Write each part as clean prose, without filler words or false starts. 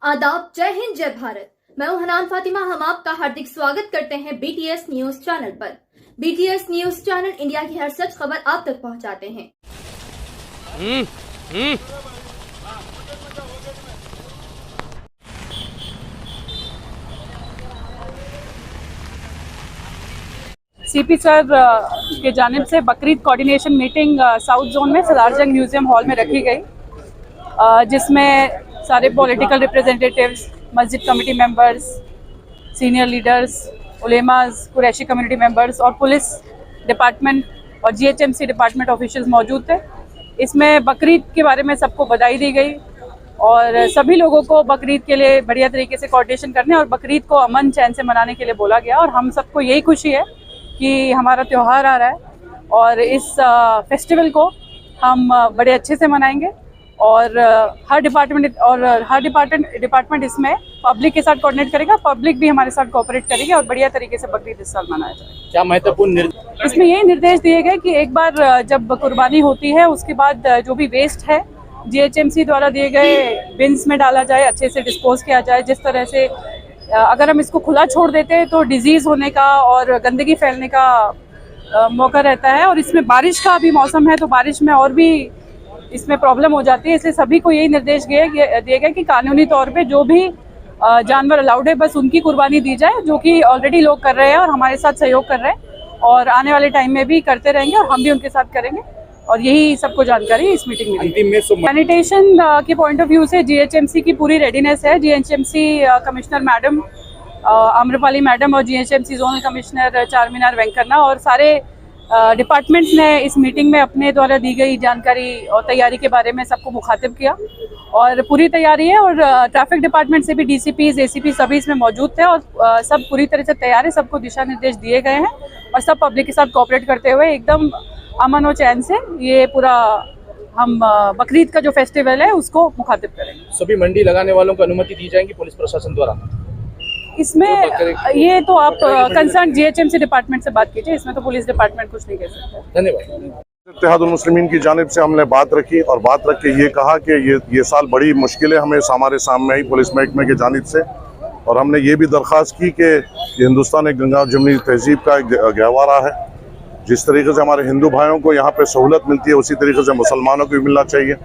आदाब, जय हिंद, जय भारत। मैं हूं हनान फातिमा। हम आपका हार्दिक स्वागत करते हैं BTS न्यूज चैनल पर। BTS न्यूज चैनल इंडिया की हर सच खबर आप तक पहुंचाते हैं। CP सर के जानिब से Bakrid coordination meeting south zone में सदारजंग म्यूजियम हॉल में रखी गई, जिसमें सारे पॉलिटिकल रिप्रेजेंटेटिव्स, मस्जिद committee members, senior leaders, ulemas, Qureshi community members और पुलिस डिपार्टमेंट और GHMC डिपार्टमेंट ऑफिशियल्स मौजूद थे। इसमें बकरीद के बारे में सबको बधाई दी गई और सभी लोगों को बकरीद के लिए बढ़िया तरीके से कोऑर्डिनेशन करने और बकरीद को अमन चैन से मनाने के लिए बोला गया। और हम सबको यही खुशी है कि हमारा त्यौहार आ रहा है और इस फेस्टिवल को हम बड़े अच्छे से मनाएंगे और हर डिपार्टमेंट इसमें पब्लिक के साथ कोऑर्डिनेट करेगा, पब्लिक भी हमारे साथ कोऑपरेट करेगी और बढ़िया तरीके से बकरीद इस साल मनाया जाएगा। क्या महत्वपूर्ण इसमें यही निर्देश दिए गए कि एक बार जब कुर्बानी होती है उसके बाद जो भी वेस्ट है GHMC द्वारा दिए गए बिन्स में डाला जाए, अच्छे से डिस्पोज किया जाए। जिस तरह से अगर हम इसको खुला छोड़ देते हैं तो डिजीज़ होने का और गंदगी फैलने का मौका रहता है और इसमें बारिश का भी मौसम है तो बारिश में और भी इसमें प्रॉब्लम हो जाती है। इसलिए सभी को यही निर्देश दिए गए कि कानूनी तौर पे जो भी जानवर अलाउड है बस उनकी कुर्बानी दी जाए, जो कि ऑलरेडी लोग कर रहे हैं और हमारे साथ सहयोग कर रहे हैं और आने वाले टाइम में भी करते रहेंगे और हम भी उनके साथ करेंगे। और यही सबको जानकारी इस मीटिंग में दी। सैनिटेशन के पॉइंट ऑफ व्यू से GHMC की पूरी रेडीनेस है। GHMC commissioner madam Amrapali madam और GHMC zonal commissioner Charminar Venkanna और सारे डिपार्टमेंट्स ने इस मीटिंग में अपने द्वारा दी गई जानकारी और तैयारी के बारे में सबको मुखातिब किया और पूरी तैयारी है। और ट्रैफिक डिपार्टमेंट से भी DCPs, ACP सभी इसमें मौजूद थे और सब पूरी तरह से तैयार है। सबको दिशा निर्देश दिए गए हैं और सब पब्लिक के साथ कोऑपरेट करते हुए एकदम अमन और चैन से ये पूरा हम बकरीद का जो फेस्टिवल है उसको मुखातिब करेंगे। सभी मंडी लगाने वालों को अनुमति दी जाएगी पुलिस प्रशासन द्वारा? इसमें ये तो आप कंसर्न GHMC डिपार्टमेंट से बात कीजिए, इसमें तो पुलिस डिपार्टमेंट कुछ नहीं कह सकते। धन्यवाद। इत्तेहादुल मुस्लिमीन की जानिब से हमने बात रखी और बात रख के ये कहा कि ये साल बड़ी मुश्किलें हमारे सामने आई पुलिस महकमे की जानिब से और हमने ये भी दरख्वास्त की कि हिंदुस्तान एक गंगा जमनी तहजीब का एक गहवारा है। जिस तरीके से हमारे हिंदू भाइयों को यहाँ पे सहूलत मिलती है उसी तरीके से मुसलमानों को भी मिलना चाहिए।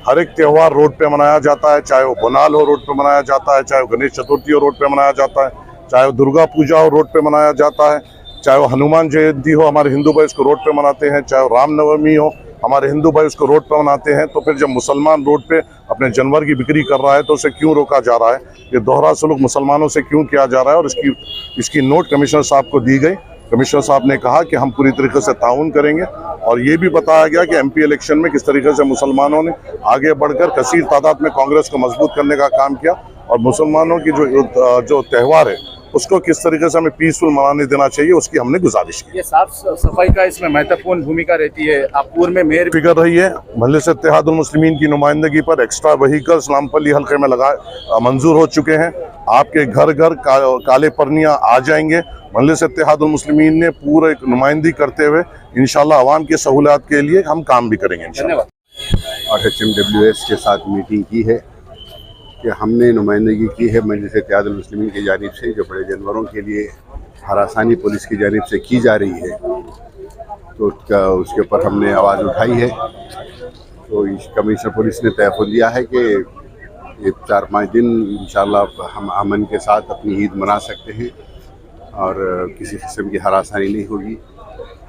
हर एक त्यौहार रोड पे मनाया जाता है, चाहे वो बोनाल हो रोड पे मनाया जाता है, चाहे वो गणेश चतुर्थी हो रोड पे मनाया जाता है, चाहे वो दुर्गा पूजा हो रोड पे मनाया जाता है, चाहे वो हनुमान जयंती हो हमारे हिंदू भाई उसको रोड पे मनाते हैं, चाहे वो रामनवमी हो हमारे हिंदू भाई उसको रोड पे मनाते हैं। तो फिर जब मुसलमान रोड पे अपने जानवर की बिक्री कर रहा है तो उसे क्यों रोका जा रहा है? ये दोहरा सलूक मुसलमानों से क्यों किया जा रहा है? और इसकी नोट कमिश्नर साहब को दी गई। कमिश्नर साहब ने कहा कि हम पूरी तरीके से ताउन करेंगे और ये भी बताया गया कि MP इलेक्शन में किस तरीके से मुसलमानों ने आगे बढ़कर कसीर तादाद में कांग्रेस को मजबूत करने का काम किया और मुसलमानों की जो त्यौहार है उसको किस तरीके से हमें पीसफुल मनाने देना चाहिए उसकी हमने गुजारिश की। ये साफ सफाई का इसमें महत्वपूर्ण भूमिका रहती है। आप पूर्व में मेयर फिक्र रही है मजलिस इत्तेहादुल मुस्लिमीन की नुमाइंदगी पर एक्स्ट्रा व्हीकल्स नामपल्ली हल्के में मंजूर हो चुके हैं। आपके घर घर काले परनियां आ जाएंगे। मजलिस इत्तेहादुल मुस्लिमीन ने पूरे नुमाइंदगी करते हुए इंशाल्लाह अवाम की सहूलियत के लिए हम काम भी करेंगे। धन्यवाद। HMWS के साथ मीटिंग की है कि हमने नुमाइंदगी की है मजलिस इत्तेहादुल मुस्लिमीन की जानिब से जो बड़े जानवरों के लिए हरासानी पुलिस की जानिब से की जा रही है तो उसके ऊपर हमने आवाज़ उठाई है। तो कमिश्नर पुलिस ने तहफ़्फ़ुज़ दिया है कि ये 4-5 दिन इंशाल्लाह हम अमन के साथ अपनी ईद मना सकते हैं और किसी किस्म की हरासानी नहीं होगी।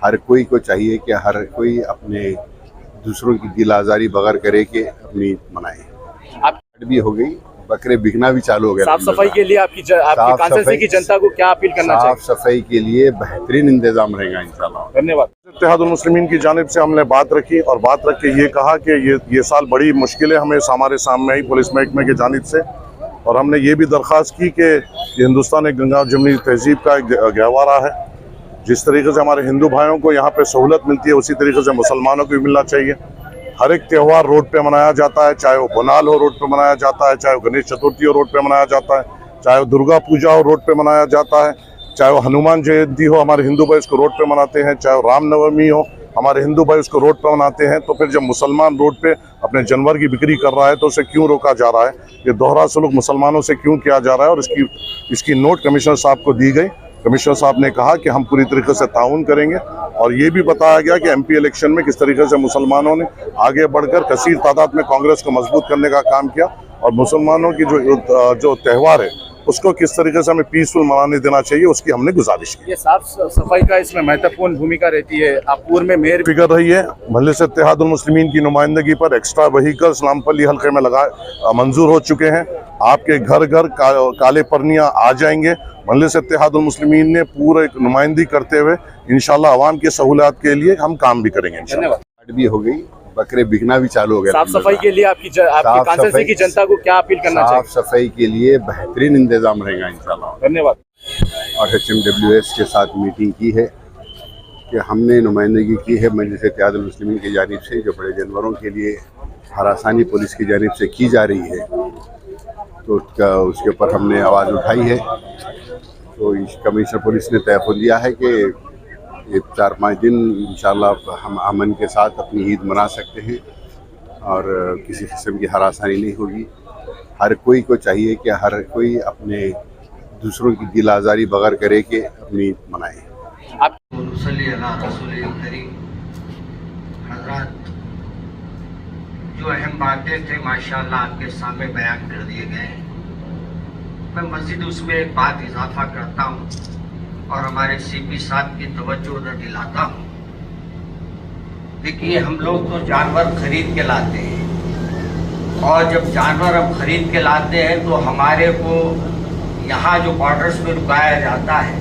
हर कोई को चाहिए कि हर कोई अपने दूसरों की दिल आज़ारी बगैर करे कि अपनी ईद मनाए। आप भी हो गई, बकरे बिकना भी चालू हो गया। साफ सफाई के लिए आपकी कांस्टिट्यूंसी की जनता को क्या अपील करना चाहिए? साफ सफाई के लिए बेहतरीन इंतजाम रहेगा इंशाल्लाह। धन्यवाद। इत्तेहादुल मुस्लिमीन की जानिब से हमने बात रखी और बात रख के ये कहा कि ये साल बड़ी मुश्किलें हमारे सामने आई पुलिस महकमे की जानिब से और हमने ये भी दरख्वास्त की कि हिंदुस्तान एक गंगा जमनी तहजीब का एक गहवारा है। जिस तरीके से हमारे हिंदू भाइयों को यहाँ पे सहूलत मिलती है उसी तरीके से मुसलमानों को भी मिलना चाहिए। हर एक त्यौहार रोड पे मनाया जाता है, चाहे वो बोनाल हो रोड पे मनाया जाता है, चाहे वो गणेश चतुर्थी हो रोड पे मनाया जाता है, चाहे वो दुर्गा पूजा हो रोड पे मनाया जाता है, चाहे वो हनुमान जयंती हो हमारे हिंदू भाई उसको रोड पे मनाते हैं, चाहे वो रामनवमी हो हमारे हिंदू भाई उसको रोड पर बनाते हैं, तो फिर जब मुसलमान रोड पे अपने जानवर की बिक्री कर रहा है तो उसे क्यों रोका जा रहा है? ये दोहरा सलूक मुसलमानों से क्यों किया जा रहा है? और इसकी नोट कमिश्नर साहब को दी गई। कमिश्नर साहब ने कहा कि हम पूरी तरीके से ताउन करेंगे, और ये भी बताया गया कि एमपी इलेक्शन में किस तरीके से मुसलमानों ने आगे बढ़कर कसीर तादाद में कांग्रेस को मजबूत करने का काम किया, और मुसलमानों की जो त्यौहार है उसको किस तरीके से हमें पीसफुल मनाने देना चाहिए, उसकी हमने गुजारिश की। ये साफ सफाई का इसमें महत्वपूर्ण भूमिका रहती है। आप पूर्व में मेयर फिक्र रही है, मजलिस इत्तेहादुल मुस्लिमीन की नुमाइंदगी पर एक्स्ट्रा व्हीकल्स नामपल्ली हल्के में मंजूर हो चुके हैं। आपके घर घर काले परनियां आ जाएंगे। मजलिस इत्तेहादुल मुस्लिमीन ने पूरे नुमाइंदगी करते हुए इंशाल्लाह अवाम की सहूलियत के लिए हम काम भी करेंगे इंशाल्लाह। धन्यवाद। भी हो गई, बकरे बिकना भी चालू हो गया। साफ सफाई के लिए आपकी कांस्टिट्यूंसी की जनता को क्या अपील करना चाहिए? साफ सफाई के लिए बेहतरीन इंतजाम रहेगा इंशाल्लाह। धन्यवाद। और HMWS के साथ मीटिंग की है कि हमने नुमाइंदगी की है मजलिस इत्तेहादुल मुस्लिमीन की जानिब से, जो बड़े जानवरों के लिए हरासानी पुलिस की जानिब से की जा रही है, तो उसके ऊपर हमने आवाज़ उठाई है। तो कमिश्नर पुलिस ने तय लिया है कि ये 4-5 दिन इंशाल्लाह हम अमन के साथ अपनी ईद मना सकते हैं और किसी किस्म की हरासानी नहीं होगी। हर कोई को चाहिए कि हर कोई अपने दूसरों की दिल आज़ारी बगैर करे कि अपनी ईद मनाए। हज़रात, जो अहम बातें थे माशाल्लाह आपके सामने बयान कर दिए गए हैं। मैं मज़ीद उसमें एक बात इजाफा करता हूँ और हमारे CP साहब की तवज्जो उधर दिलाता हूँ। देखिए, हम लोग तो जानवर खरीद के लाते हैं, और जब जानवर हम खरीद के लाते हैं तो हमारे को यहाँ जो बॉर्डर्स पे रुकाया जाता है,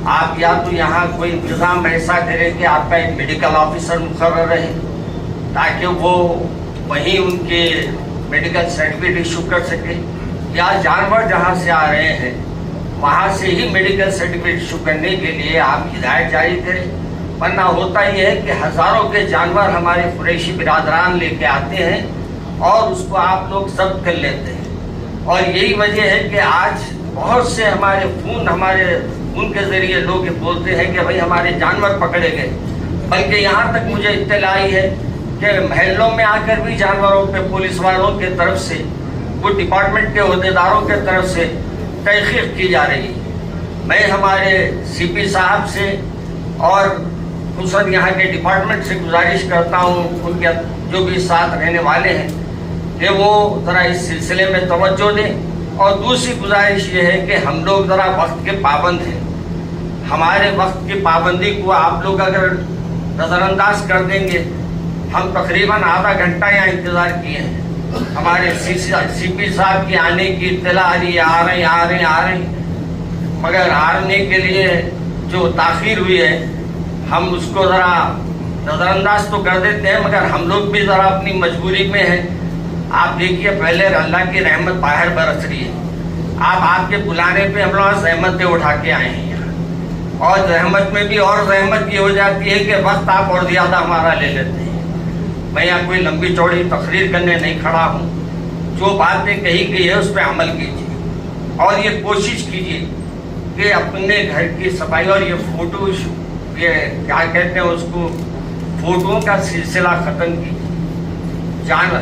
आप या तो यहाँ कोई इंतज़ाम ऐसा करें कि आपका एक मेडिकल ऑफिसर मुकर्रर रहे, ताकि वो वहीं उनके मेडिकल सर्टिफिकेट इशू कर सके, या जानवर जहाँ से आ रहे हैं वहाँ से ही मेडिकल सर्टिफिकेट इशू करने के लिए आप हिदायत जारी करें। वरना होता यह है कि हज़ारों के जानवर हमारे कुरैशी बिरादरान लेके आते हैं और उसको आप लोग जब्त कर लेते हैं। और यही वजह है कि आज बहुत से हमारे खून के ज़रिए लोग ये बोलते हैं कि भाई हमारे जानवर पकड़े गए। बल्कि यहाँ तक मुझे इत्तला आई है कि महलों में आकर भी जानवरों पे पुलिस वालों की तरफ से, कुछ डिपार्टमेंट के अहदेदारों की तरफ से तहक़ीक़ की जा रही है। मैं हमारे CP साहब से और खुद यहाँ के डिपार्टमेंट से गुजारिश करता हूँ, उनके जो भी साथ रहने वाले हैं, कि वो ज़रा इस सिलसिले में तवज्जो दें। और दूसरी गुजारिश ये है कि हम लोग ज़रा वक्त के पाबंद हैं। हमारे वक्त की पाबंदी को आप लोग अगर नज़रअंदाज कर देंगे, हम तकरीबन आधा घंटा यहाँ इंतज़ार किए हैं। हमारे CP साहब की आने की इत्तला आ रही है, आ रहे हैं, मगर आने के लिए जो ताख़ीर हुई है हम उसको ज़रा नज़रअंदाज तो कर देते हैं, मगर हम लोग भी ज़रा अपनी मजबूरी में हैं। आप देखिए, पहले अल्लाह की रहमत बाहर बरस रही है, आपके बुलाने पे हम लोग रहमतें उठा के आए हैं यहाँ। और रहमत में भी और रहमत ये हो जाती है कि वक्त आप और ज़्यादा हमारा ले लेते हैं। मैं यहाँ कोई लंबी चौड़ी तकरीर करने नहीं खड़ा हूँ। जो बातें कही गई है उस पर अमल कीजिए और ये कोशिश कीजिए कि अपने घर की सफाई और ये फोटो, ये क्या कहते हैं उसको, फोटोओं का सिलसिला ख़त्म कीजिए,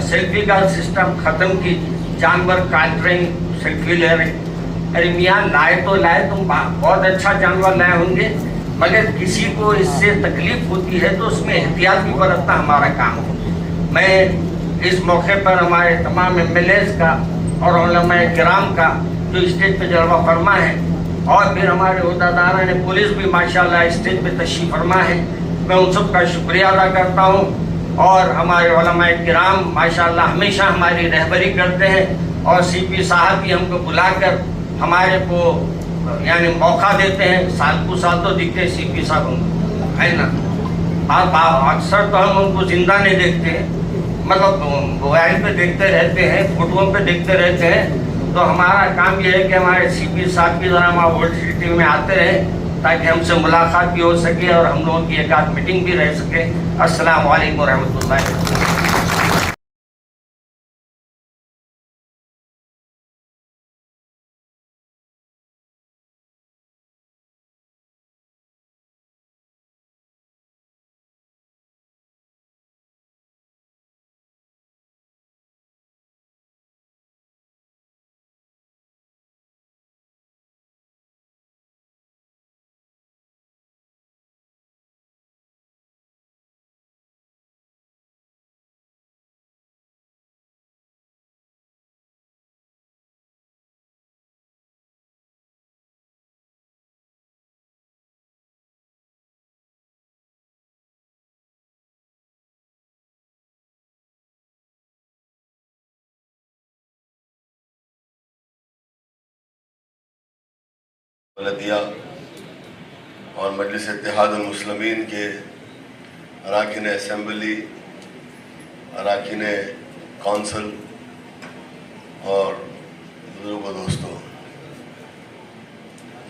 सेल्फी का सिस्टम ख़त्म कीजिए। जानवर काट रहे हैं, सेल्फी ले रहे हैं। अरे मियाँ, लाए तो लाए, तुम बहुत अच्छा जानवर लाए होंगे, मगर किसी को इससे तकलीफ होती है तो उसमें एहतियात भी बरतना हमारा काम है। मैं इस मौके पर हमारे तमाम MLAs का और उलमाए किराम का जो स्टेज पे जलवा फरमा है, और फिर हमारे अहदेदार ने पुलिस भी माशाल्लाह स्टेज पे तशरीफ़ फरमा है, मैं उन सब का शुक्रिया अदा करता हूँ। और हमारे उलमाए किराम माशाल्लाह हमेशा हमारी रहबरी करते हैं, और CP साहब भी हमको बुलाकर हमारे को यानी मौका देते हैं। साल को साल तो दिखते CP साहब हमको, है ना। अक्सर तो हम उनको जिंदा नहीं देखते हैं, मतलब मोबाइल पे देखते रहते हैं, फोटोओं पे देखते रहते हैं। तो हमारा काम यह है कि हमारे CP साहब की ज़रा हमारे वर्ल्ड सिटी में आते रहें, ताकि हमसे मुलाकात भी हो सके और हम लोगों की एक आध मीटिंग भी रह सके। अस्सलाम वालेकुम रहमतुल्लाह। बलदिया और मजलिस इत्तेहादुल मुस्लिमीन के अरकान असम्बली, अरकान कौंसिल और बुजुर्गों दोस्तों,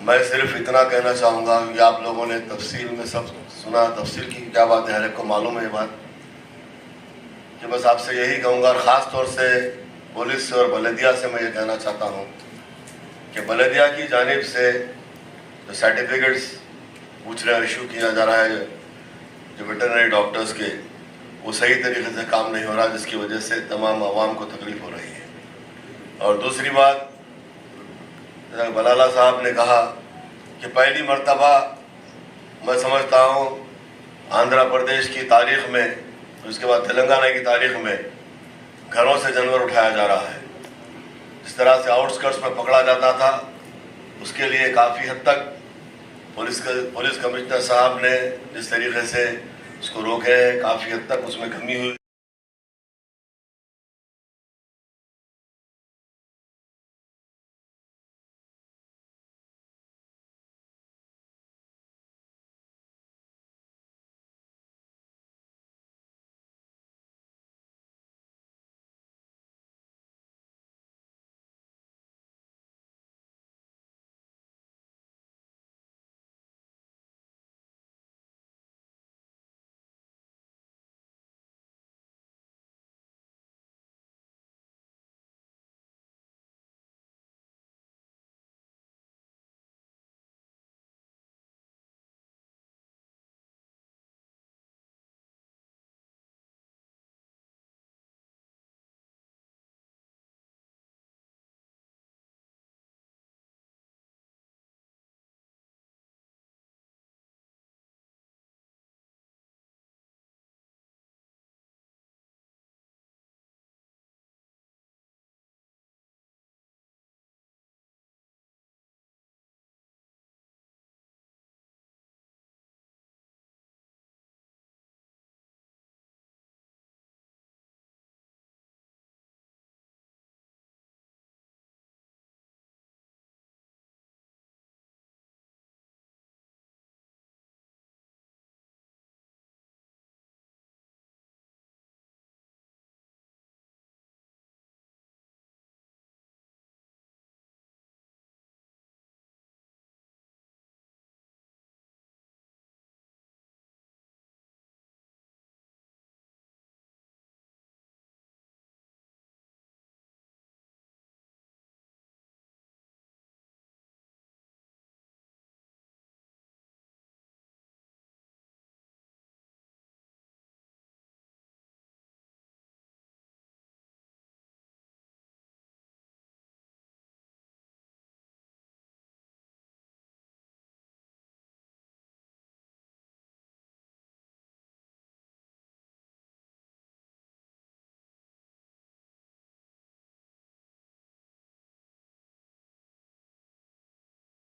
मैं सिर्फ इतना कहना चाहूँगा कि आप लोगों ने तफसील में सब सुना। तफसील की क्या बात है, हर एक को मालूम है ये बात, कि बस आपसे यही कहूँगा, और ख़ास तौर से पुलिस से और बलदिया से मैं ये कहना चाहता हूँ कि बलदिया की जानिब से जो सर्टिफिकेट्स पूछ रहे इशू किया जा रहा है जो वेटरनरी डॉक्टर्स के, वो सही तरीके से काम नहीं हो रहा, जिसकी वजह से तमाम आवाम को तकलीफ हो रही है। और दूसरी बात, बलाला साहब ने कहा कि पहली मर्तबा मैं समझता हूँ आंध्र प्रदेश की तारीख में, उसके बाद तेलंगाना की तारीख में घरों से जानवर उठाया जा रहा है। जिस तरह से आउटस्कर्ट्स में पकड़ा जाता था, उसके लिए काफ़ी हद तक पुलिस कमिश्नर साहब ने जिस तरीके से उसको रोके, काफ़ी हद तक उसमें कमी हुई।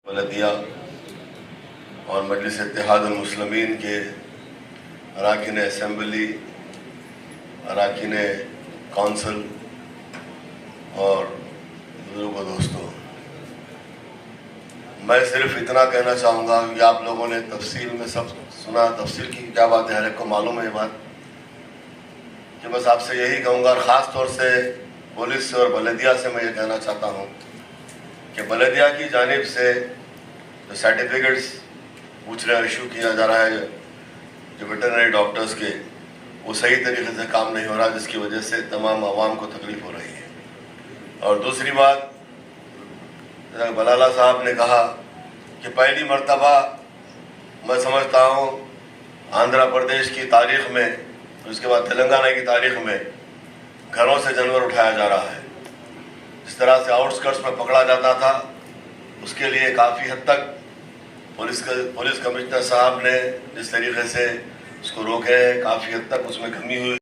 बलदिया और मजलिस इत्तेहादुल मुस्लिमीन के अरकान असम्बली, अरकान कौंसिल और बुजुर्गों दोस्तों, मैं सिर्फ इतना कहना चाहूँगा कि आप लोगों ने तफसील में सब सुना। तफसील की क्या बात है, हर एक को मालूम है ये बात, कि बस आपसे यही कहूँगा, और ख़ास तौर से पुलिस से और बलदिया से मैं ये कहना चाहता हूँ कि बलदिया की जानिब से जो सर्टिफिकेट्स पूछ रहे इशू किया जा रहा है जो वेटरनरी डॉक्टर्स के, वो सही तरीके से काम नहीं हो रहा, जिसकी वजह से तमाम आवाम को तकलीफ हो रही है। और दूसरी बात, बलाला साहब ने कहा कि पहली मर्तबा मैं समझता हूँ आंध्र प्रदेश की तारीख में, उसके बाद तेलंगाना की तारीख में घरों से जानवर उठाया जा रहा है। जिस तरह से आउटस्कर्ट्स में पकड़ा जाता था, उसके लिए काफ़ी हद तक पुलिस कमिश्नर साहब ने जिस तरीके से उसको रोके, काफ़ी हद तक उसमें कमी हुई।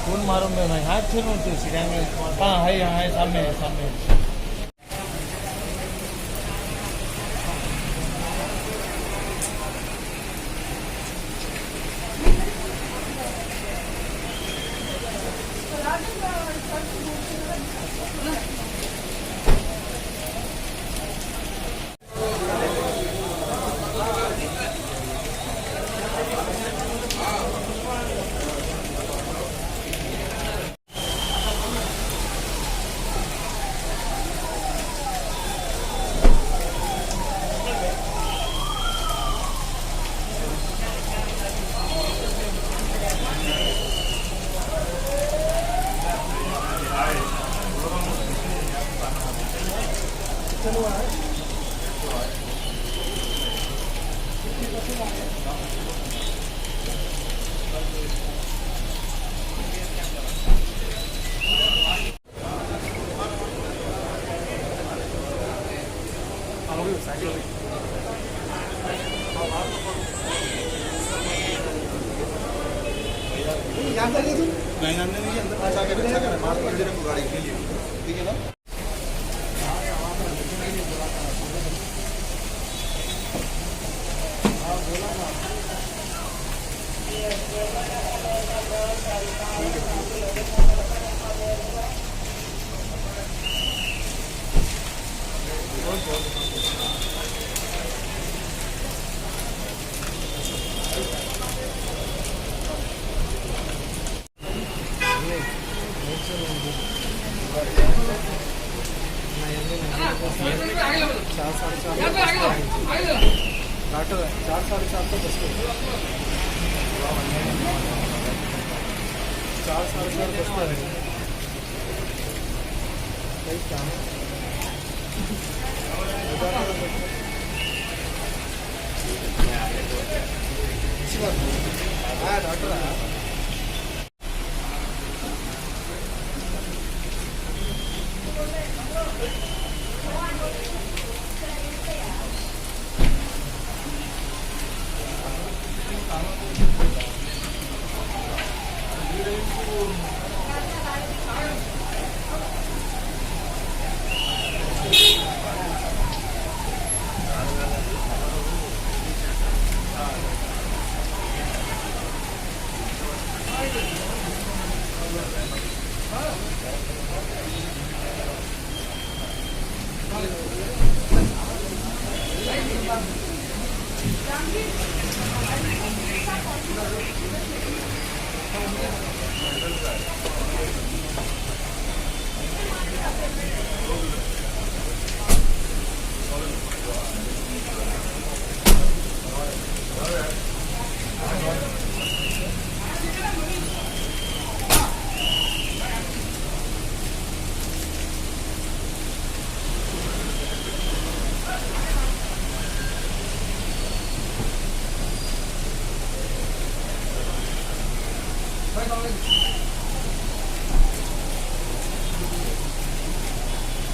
फोन मारो मैं भाई हाथ छोड़ो तो सिखाएंगे। हाँ है सामने है सामने।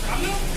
Come on.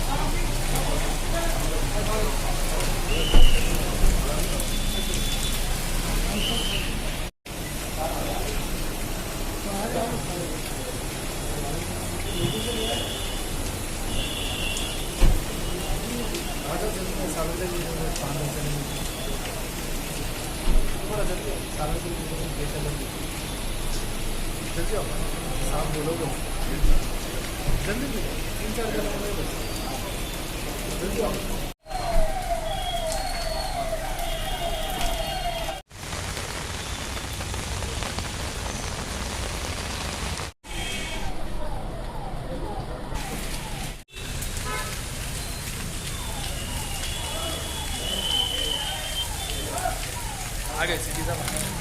आगे सीधी